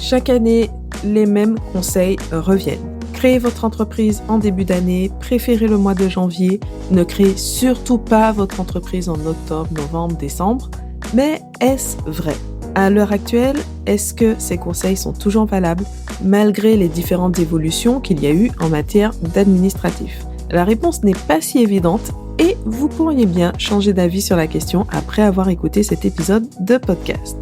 Chaque année, les mêmes conseils reviennent. Créez votre entreprise en début d'année, préférez le mois de janvier, ne créez surtout pas votre entreprise en octobre, novembre, décembre. Mais est-ce vrai? À l'heure actuelle, est-ce que ces conseils sont toujours valables malgré les différentes évolutions qu'il y a eu en matière d'administratif? La réponse n'est pas si évidente et vous pourriez bien changer d'avis sur la question après avoir écouté cet épisode de podcast.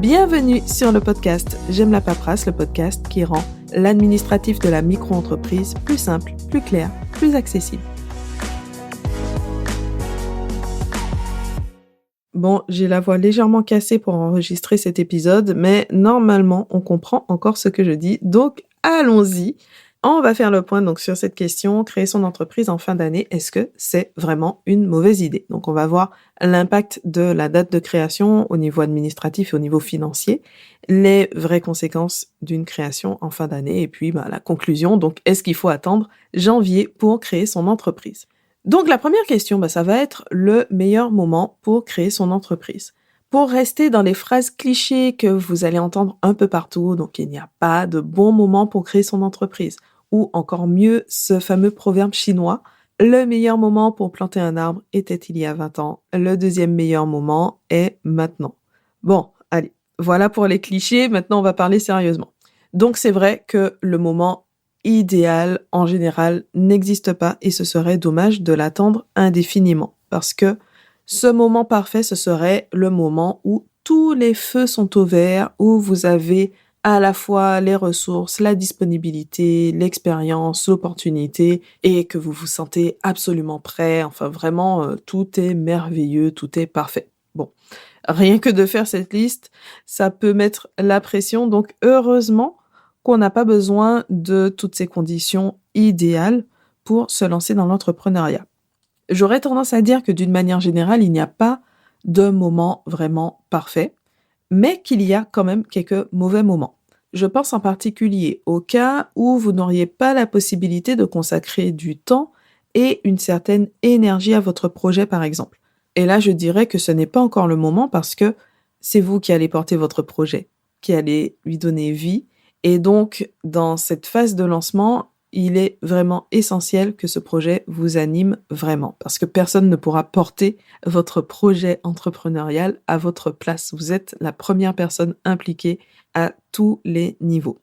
Bienvenue sur le podcast J'aime la paperasse, le podcast qui rend l'administratif de la micro-entreprise plus simple, plus clair, plus accessible. Bon, j'ai la voix légèrement cassée pour enregistrer cet épisode, mais normalement, on comprend encore ce que je dis, donc allons-y. On va faire le point donc sur cette question, créer son entreprise en fin d'année, est-ce que c'est vraiment une mauvaise idée? Donc on va voir l'impact de la date de création au niveau administratif et au niveau financier, les vraies conséquences d'une création en fin d'année et puis la conclusion, donc est-ce qu'il faut attendre janvier pour créer son entreprise? Donc la première question, ça va être le meilleur moment pour créer son entreprise. Pour rester dans les phrases clichés que vous allez entendre un peu partout, donc il n'y a pas de bon moment pour créer son entreprise. Ou encore mieux, ce fameux proverbe chinois, le meilleur moment pour planter un arbre était il y a 20 ans, le deuxième meilleur moment est maintenant. Bon, allez, voilà pour les clichés, maintenant on va parler sérieusement. Donc c'est vrai que le moment idéal, en général, n'existe pas et ce serait dommage de l'attendre indéfiniment. Parce que ce moment parfait, ce serait le moment où tous les feux sont au vert, où vous avez à la fois les ressources, la disponibilité, l'expérience, l'opportunité et que vous vous sentez absolument prêt. Enfin, vraiment, tout est merveilleux, tout est parfait. Bon, rien que de faire cette liste, ça peut mettre la pression. Donc, heureusement qu'on n'a pas besoin de toutes ces conditions idéales pour se lancer dans l'entrepreneuriat. J'aurais tendance à dire que d'une manière générale, il n'y a pas de moment vraiment parfait, mais qu'il y a quand même quelques mauvais moments. Je pense en particulier au cas où vous n'auriez pas la possibilité de consacrer du temps et une certaine énergie à votre projet, par exemple. Et là, je dirais que ce n'est pas encore le moment parce que c'est vous qui allez porter votre projet, qui allez lui donner vie. Et donc, dans cette phase de lancement, il est vraiment essentiel que ce projet vous anime vraiment parce que personne ne pourra porter votre projet entrepreneurial à votre place. Vous êtes la première personne impliquée à tous les niveaux.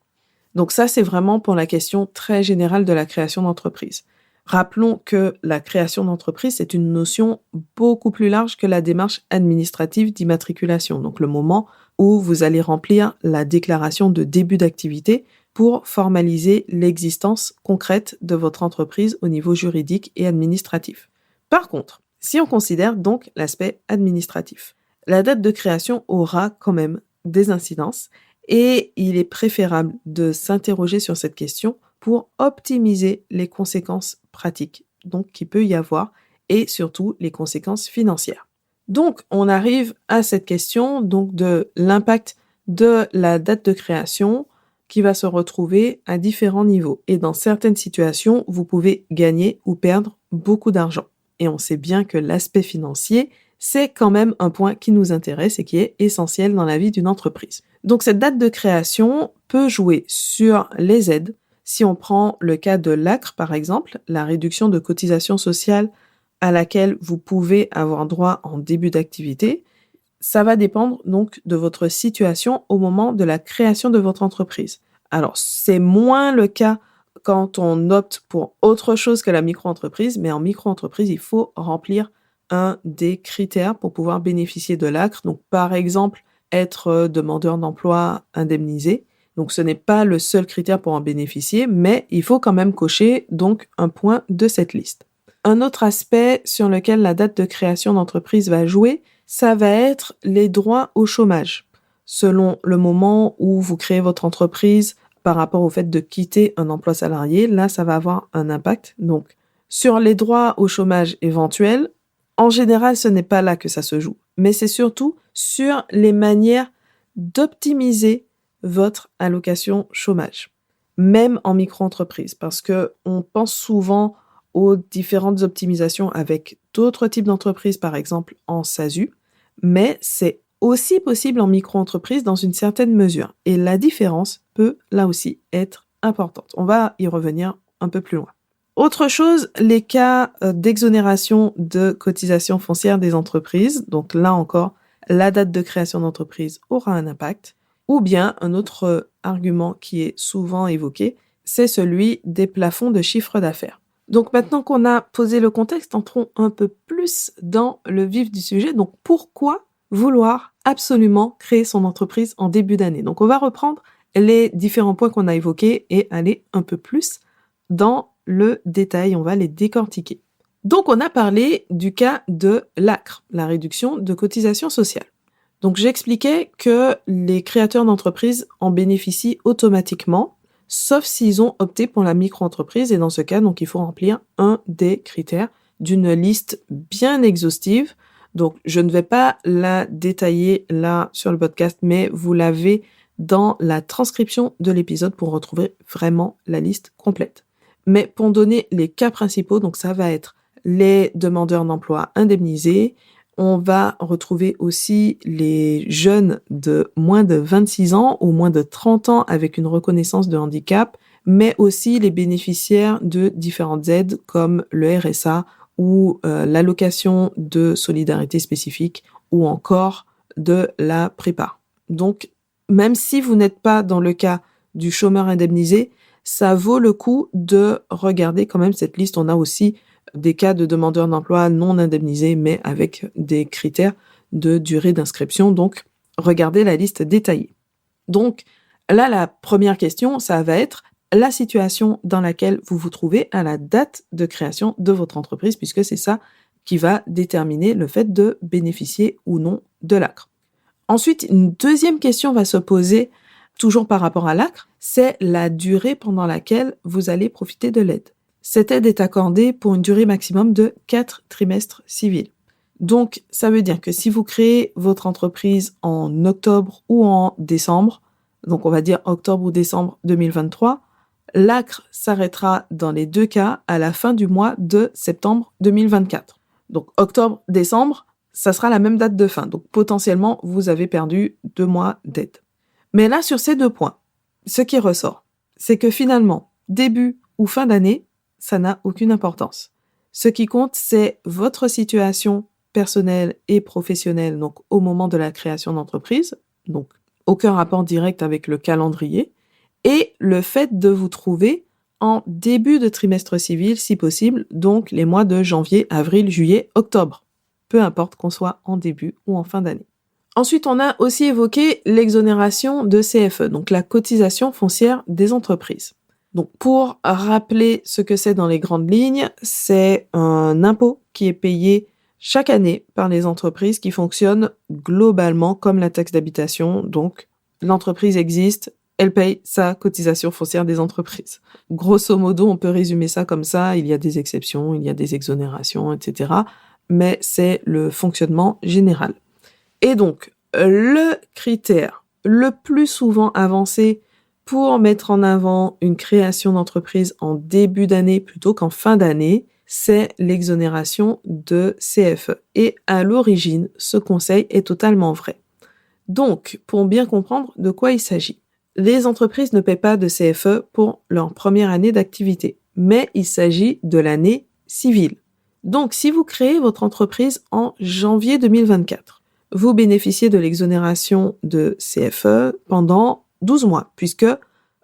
Donc ça, c'est vraiment pour la question très générale de la création d'entreprise. Rappelons que la création d'entreprise, c'est une notion beaucoup plus large que la démarche administrative d'immatriculation. Donc le moment où vous allez remplir la déclaration de début d'activité pour formaliser l'existence concrète de votre entreprise au niveau juridique et administratif. Par contre, si on considère donc l'aspect administratif, la date de création aura quand même des incidences et il est préférable de s'interroger sur cette question pour optimiser les conséquences pratiques donc qu'il peut y avoir et surtout les conséquences financières. Donc, on arrive à cette question donc de l'impact de la date de création qui va se retrouver à différents niveaux. Et dans certaines situations, vous pouvez gagner ou perdre beaucoup d'argent. Et on sait bien que l'aspect financier, c'est quand même un point qui nous intéresse et qui est essentiel dans la vie d'une entreprise. Donc cette date de création peut jouer sur les aides. Si on prend le cas de l'ACRE, par exemple, la réduction de cotisation sociale à laquelle vous pouvez avoir droit en début d'activité, ça va dépendre donc de votre situation au moment de la création de votre entreprise. Alors, c'est moins le cas quand on opte pour autre chose que la micro-entreprise, mais en micro-entreprise, il faut remplir un des critères pour pouvoir bénéficier de l'ACRE. Donc, par exemple, être demandeur d'emploi indemnisé. Donc, ce n'est pas le seul critère pour en bénéficier, mais il faut quand même cocher donc un point de cette liste. Un autre aspect sur lequel la date de création d'entreprise va jouer, ça va être les droits au chômage. Selon le moment où vous créez votre entreprise par rapport au fait de quitter un emploi salarié, là, ça va avoir un impact. Donc, sur les droits au chômage éventuels, en général, ce n'est pas là que ça se joue, mais c'est surtout sur les manières d'optimiser votre allocation chômage, même en micro-entreprise, parce que on pense souvent aux différentes optimisations avec d'autres types d'entreprises, par exemple en SASU, mais c'est aussi possible en micro-entreprise dans une certaine mesure. Et la différence peut, là aussi, être importante. On va y revenir un peu plus loin. Autre chose, les cas d'exonération de cotisation foncière des entreprises. Donc là encore, la date de création d'entreprise aura un impact. Ou bien, un autre argument qui est souvent évoqué, c'est celui des plafonds de chiffre d'affaires. Donc maintenant qu'on a posé le contexte, entrons un peu plus dans le vif du sujet. Donc pourquoi vouloir absolument créer son entreprise en début d'année? Donc on va reprendre les différents points qu'on a évoqués et aller un peu plus dans le détail, on va les décortiquer. Donc on a parlé du cas de l'ACRE, la réduction de cotisation sociale. Donc j'expliquais que les créateurs d'entreprises en bénéficient automatiquement, sauf s'ils ont opté pour la micro-entreprise, et dans ce cas, donc il faut remplir un des critères d'une liste bien exhaustive. Donc je ne vais pas la détailler là sur le podcast, mais vous l'avez dans la transcription de l'épisode pour retrouver vraiment la liste complète. Mais pour donner les cas principaux, donc ça va être les demandeurs d'emploi indemnisés. On va retrouver aussi les jeunes de moins de 26 ans ou moins de 30 ans avec une reconnaissance de handicap, mais aussi les bénéficiaires de différentes aides comme le RSA ou l'allocation de solidarité spécifique ou encore de la prépa. Donc, même si vous n'êtes pas dans le cas du chômeur indemnisé, ça vaut le coup de regarder quand même cette liste. On a aussi des cas de demandeurs d'emploi non indemnisés, mais avec des critères de durée d'inscription. Donc, regardez la liste détaillée. Donc, là, la première question, ça va être la situation dans laquelle vous vous trouvez à la date de création de votre entreprise, puisque c'est ça qui va déterminer le fait de bénéficier ou non de l'ACRE. Ensuite, une deuxième question va se poser toujours par rapport à l'ACRE, c'est la durée pendant laquelle vous allez profiter de l'aide. Cette aide est accordée pour une durée maximum de 4 trimestres civils. Donc, ça veut dire que si vous créez votre entreprise en octobre ou en décembre, donc on va dire octobre ou décembre 2023, l'ACRE s'arrêtera dans les deux cas à la fin du mois de septembre 2024. Donc, octobre-décembre, ça sera la même date de fin. Donc, potentiellement, vous avez perdu 2 mois d'aide. Mais là, sur ces 2 points, ce qui ressort, c'est que finalement, début ou fin d'année, ça n'a aucune importance. Ce qui compte, c'est votre situation personnelle et professionnelle, donc au moment de la création d'entreprise, donc aucun rapport direct avec le calendrier, et le fait de vous trouver en début de trimestre civil, si possible, donc les mois de janvier, avril, juillet, octobre, peu importe qu'on soit en début ou en fin d'année. Ensuite, on a aussi évoqué l'exonération de CFE, donc la cotisation foncière des entreprises. Donc, pour rappeler ce que c'est dans les grandes lignes, c'est un impôt qui est payé chaque année par les entreprises qui fonctionnent globalement comme la taxe d'habitation. Donc, l'entreprise existe, elle paye sa cotisation foncière des entreprises. Grosso modo, on peut résumer ça comme ça. Il y a des exceptions, il y a des exonérations, etc. Mais c'est le fonctionnement général. Et donc, le critère le plus souvent avancé pour mettre en avant une création d'entreprise en début d'année plutôt qu'en fin d'année, c'est l'exonération de CFE. Et à l'origine, ce conseil est totalement vrai. Donc, pour bien comprendre de quoi il s'agit, les entreprises ne paient pas de CFE pour leur première année d'activité, mais il s'agit de l'année civile. Donc, si vous créez votre entreprise en janvier 2024, vous bénéficiez de l'exonération de CFE pendant 12 mois, puisque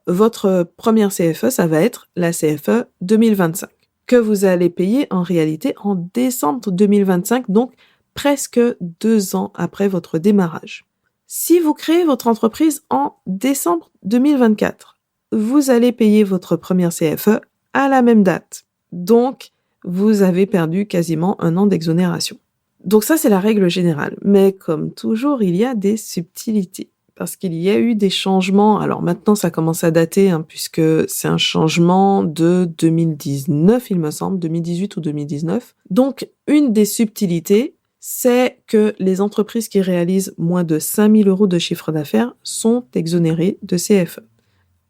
votre première CFE, ça va être la CFE 2025, que vous allez payer en réalité en décembre 2025, donc presque 2 ans après votre démarrage. Si vous créez votre entreprise en décembre 2024, vous allez payer votre première CFE à la même date. Donc, vous avez perdu quasiment 1 an d'exonération. Donc ça, c'est la règle générale. Mais comme toujours, il y a des subtilités. Parce qu'il y a eu des changements. Alors maintenant, ça commence à dater, puisque c'est un changement de 2019, il me semble, 2018 ou 2019. Donc, une des subtilités, c'est que les entreprises qui réalisent moins de 5 000 € de chiffre d'affaires sont exonérées de CFE.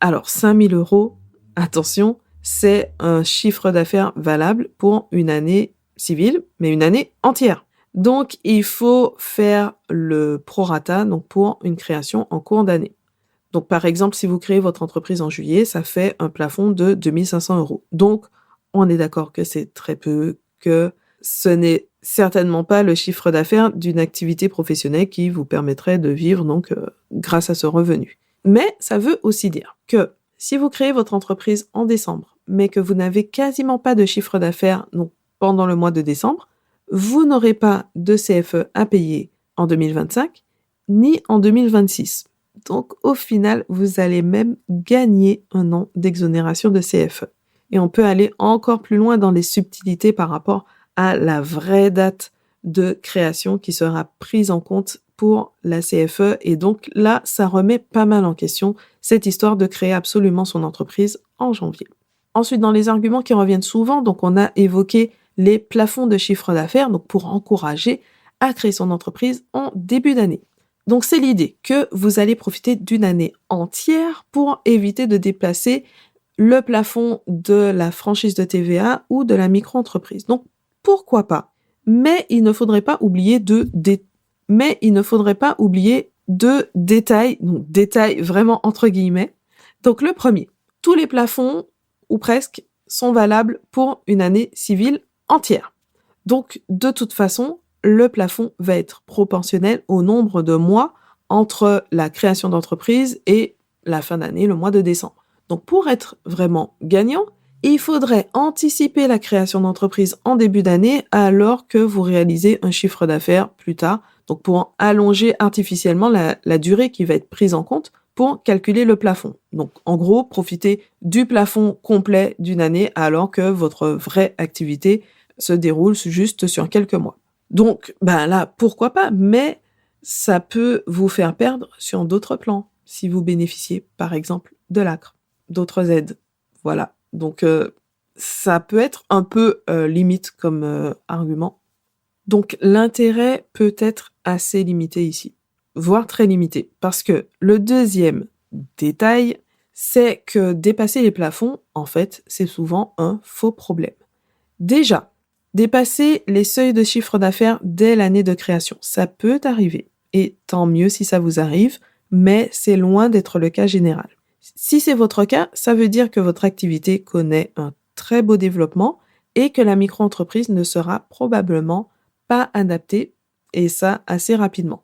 Alors, 5 000 €, attention, c'est un chiffre d'affaires valable pour une année civile, mais une année entière. Donc, il faut faire le prorata, donc pour une création en cours d'année. Donc, par exemple, si vous créez votre entreprise en juillet, ça fait un plafond de 2 500 €. Donc, on est d'accord que c'est très peu, que ce n'est certainement pas le chiffre d'affaires d'une activité professionnelle qui vous permettrait de vivre donc grâce à ce revenu. Mais ça veut aussi dire que si vous créez votre entreprise en décembre, mais que vous n'avez quasiment pas de chiffre d'affaires donc pendant le mois de décembre, vous n'aurez pas de CFE à payer en 2025 ni en 2026. Donc, au final, vous allez même gagner un an d'exonération de CFE. Et on peut aller encore plus loin dans les subtilités par rapport à la vraie date de création qui sera prise en compte pour la CFE. Et donc là, ça remet pas mal en question cette histoire de créer absolument son entreprise en janvier. Ensuite, dans les arguments qui reviennent souvent, donc on a évoqué les plafonds de chiffre d'affaires, donc pour encourager à créer son entreprise en début d'année. Donc c'est l'idée que vous allez profiter d'une année entière pour éviter de dépasser le plafond de la franchise de TVA ou de la micro-entreprise. Donc pourquoi pas? Mais il ne faudrait pas oublier deux détails, donc détails vraiment entre guillemets. Donc le premier, tous les plafonds ou presque sont valables pour une année civile entière. Donc de toute façon, le plafond va être proportionnel au nombre de mois entre la création d'entreprise et la fin d'année, le mois de décembre. Donc pour être vraiment gagnant, il faudrait anticiper la création d'entreprise en début d'année alors que vous réalisez un chiffre d'affaires plus tard, donc pour allonger artificiellement la durée qui va être prise en compte pour calculer le plafond. Donc en gros, profitez du plafond complet d'une année alors que votre vraie activité se déroule juste sur quelques mois. Donc, là, pourquoi pas, mais ça peut vous faire perdre sur d'autres plans, si vous bénéficiez, par exemple, de l'ACRE, d'autres aides. Voilà. Donc, ça peut être un peu limite comme argument. Donc, l'intérêt peut être assez limité ici, voire très limité, parce que le deuxième détail, c'est que dépasser les plafonds, en fait, c'est souvent un faux problème. Déjà, dépasser les seuils de chiffre d'affaires dès l'année de création, ça peut arriver. Et tant mieux si ça vous arrive, mais c'est loin d'être le cas général. Si c'est votre cas, ça veut dire que votre activité connaît un très beau développement et que la micro-entreprise ne sera probablement pas adaptée, et ça assez rapidement.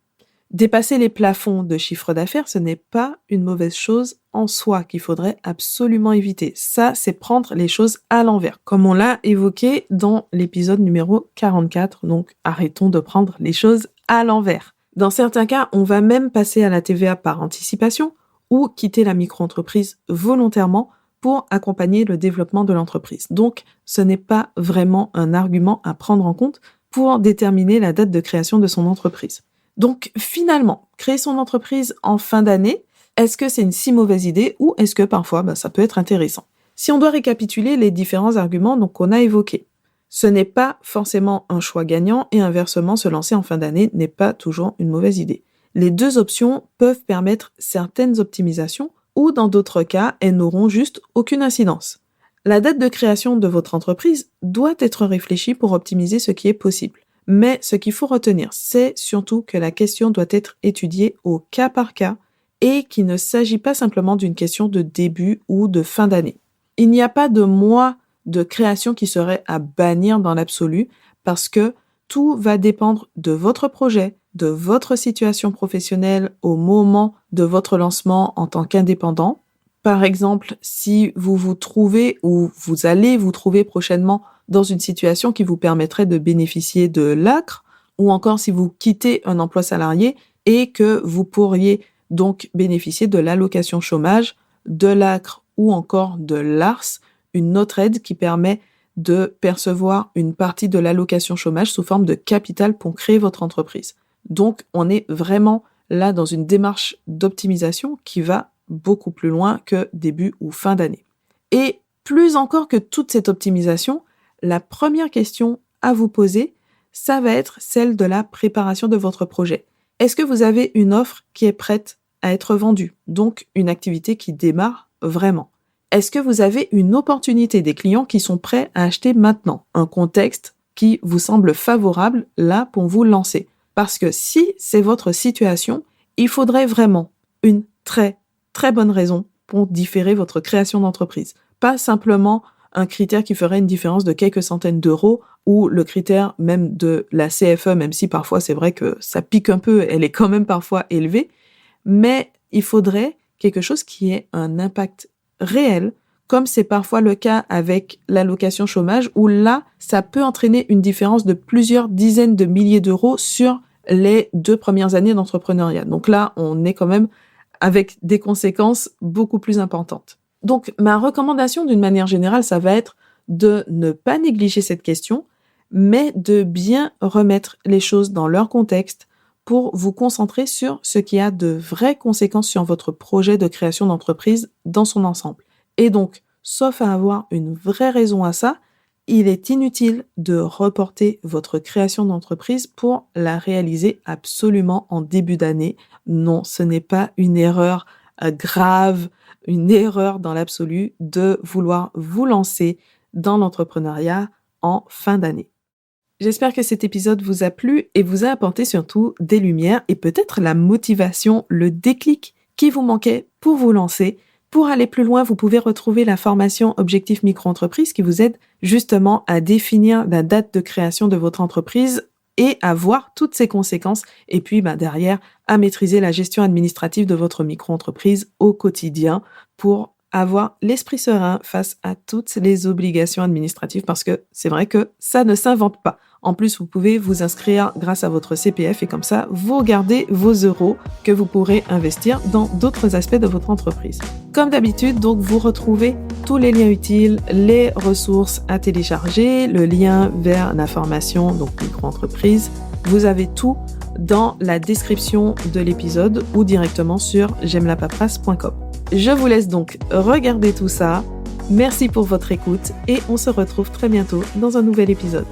Dépasser les plafonds de chiffre d'affaires, ce n'est pas une mauvaise chose en soi qu'il faudrait absolument éviter. Ça, c'est prendre les choses à l'envers, comme on l'a évoqué dans l'épisode numéro 44. Donc, arrêtons de prendre les choses à l'envers. Dans certains cas, on va même passer à la TVA par anticipation ou quitter la micro-entreprise volontairement pour accompagner le développement de l'entreprise. Donc, ce n'est pas vraiment un argument à prendre en compte pour déterminer la date de création de son entreprise. Donc finalement, créer son entreprise en fin d'année, est-ce que c'est une si mauvaise idée ou est-ce que parfois ça peut être intéressant? Si on doit récapituler les différents arguments qu'on a évoqués, ce n'est pas forcément un choix gagnant et inversement, se lancer en fin d'année n'est pas toujours une mauvaise idée. Les deux options peuvent permettre certaines optimisations ou dans d'autres cas, elles n'auront juste aucune incidence. La date de création de votre entreprise doit être réfléchie pour optimiser ce qui est possible. Mais ce qu'il faut retenir, c'est surtout que la question doit être étudiée au cas par cas et qu'il ne s'agit pas simplement d'une question de début ou de fin d'année. Il n'y a pas de mois de création qui serait à bannir dans l'absolu parce que tout va dépendre de votre projet, de votre situation professionnelle au moment de votre lancement en tant qu'indépendant. Par exemple, si vous vous trouvez ou vous allez vous trouver prochainement dans une situation qui vous permettrait de bénéficier de l'ACRE, ou encore si vous quittez un emploi salarié et que vous pourriez donc bénéficier de l'allocation chômage, de l'ACRE ou encore de l'ARS, une autre aide qui permet de percevoir une partie de l'allocation chômage sous forme de capital pour créer votre entreprise. Donc, on est vraiment là dans une démarche d'optimisation qui va beaucoup plus loin que début ou fin d'année. Et plus encore que toute cette optimisation, la première question à vous poser, ça va être celle de la préparation de votre projet. Est-ce que vous avez une offre qui est prête à être vendue, donc une activité qui démarre vraiment? Est-ce que vous avez une opportunité des clients qui sont prêts à acheter maintenant, un contexte qui vous semble favorable là pour vous lancer. Parce que si c'est votre situation, il faudrait vraiment une très, très bonne raison pour différer votre création d'entreprise. Pas simplement un critère qui ferait une différence de quelques centaines d'euros ou le critère même de la CFE, même si parfois c'est vrai que ça pique un peu, elle est quand même parfois élevée, mais il faudrait quelque chose qui ait un impact réel, comme c'est parfois le cas avec l'allocation chômage, où là, ça peut entraîner une différence de plusieurs dizaines de milliers d'euros sur les 2 premières années d'entrepreneuriat. Donc là, on est quand même avec des conséquences beaucoup plus importantes. Donc, ma recommandation d'une manière générale, ça va être de ne pas négliger cette question, mais de bien remettre les choses dans leur contexte pour vous concentrer sur ce qui a de vraies conséquences sur votre projet de création d'entreprise dans son ensemble. Et donc, sauf à avoir une vraie raison à ça, il est inutile de reporter votre création d'entreprise pour la réaliser absolument en début d'année. Non, ce n'est pas une erreur grave, une erreur dans l'absolu de vouloir vous lancer dans l'entrepreneuriat en fin d'année. J'espère que cet épisode vous a plu et vous a apporté surtout des lumières et peut-être la motivation, le déclic qui vous manquait pour vous lancer. Pour aller plus loin, vous pouvez retrouver la formation Objectif Micro-entreprise qui vous aide justement à définir la date de création de votre entreprise et à voir toutes ses conséquences et puis derrière à maîtriser la gestion administrative de votre micro-entreprise au quotidien pour avoir l'esprit serein face à toutes les obligations administratives parce que c'est vrai que ça ne s'invente pas. En plus, vous pouvez vous inscrire grâce à votre CPF et comme ça, vous gardez vos euros que vous pourrez investir dans d'autres aspects de votre entreprise. Comme d'habitude, donc, vous retrouvez tous les liens utiles, les ressources à télécharger, le lien vers la formation, donc micro-entreprise. Vous avez tout dans la description de l'épisode ou directement sur j'aimelapaperasse.com. Je vous laisse donc regarder tout ça. Merci pour votre écoute et on se retrouve très bientôt dans un nouvel épisode.